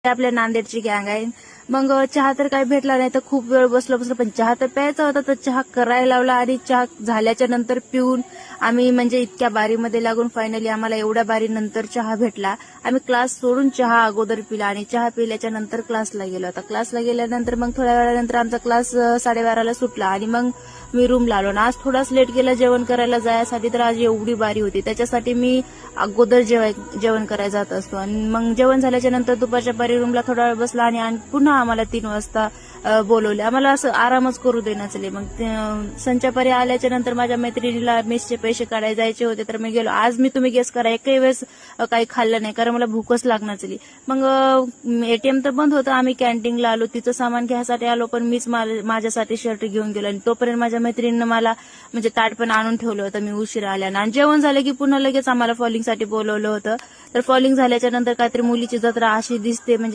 आपल्या नांदेडची गँग आहे. मग चहा तर काही भेटला नाही तर खूप वेळ बसलो, पण चहा तर प्यायचा होता, तर चहा करायला लावला आणि चहा झाल्याच्या नंतर पिऊन आम्ही म्हणजे इतक्या बारीमध्ये लागून फायनली आम्हाला एवढ्या बारी नंतर चहा भेटला. आम्ही क्लास सोडून चहा अगोदर पिला आणि चहा पिल्याच्या नंतर क्लासला गेलो. आता क्लासला गेल्यानंतर मग थोड्या वेळानंतर आमचा क्लास 12:30ला सुटला आणि मग मी रूमला आलो. आज थोडाच लेट गेला जेवण करायला जायसाठी, तर आज एवढी बारी होती त्याच्यासाठी मी अगोदर जेवण करायला जात असतो. आणि मग जेवण झाल्याच्या नंतर दुपारच्या पारी रूमला थोडा वेळ बसला आणि पुन्हा आम्हाला 3 वाजता बोलवले. आम्हाला असं आरामच करू दे नचले. मग संचापारी आल्याच्या नंतर माझ्या मैत्रिणीला मेसचे पैसे काढायला जायचे होते, तर मी गेलो. आज मी तुम्ही गेस करा एकही वेळेस काही खाल्लं नाही, कारण मला भूकच लागणार चली. मग एटीएम तर बंद होतं, आम्ही कॅन्टीनला आलो, तिचं सामान घ्यायसाठी आलो, पण मीच माझ्यासाठी शर्ट घेऊन गेलो आणि तोपर्यंत माझ्या मैत्रिणीनं मला म्हणजे ताट पण आणून ठेवलं होतं. मी उशिरा आल्यानं आणि जेवण झालं की पुन्हा लगेच आम्हाला फॉलिंगसाठी बोलवलं होतं. तर फॉलिंग झाल्याच्या नंतर काहीतरी मुलीची जत्रा अशी दिसते म्हणजे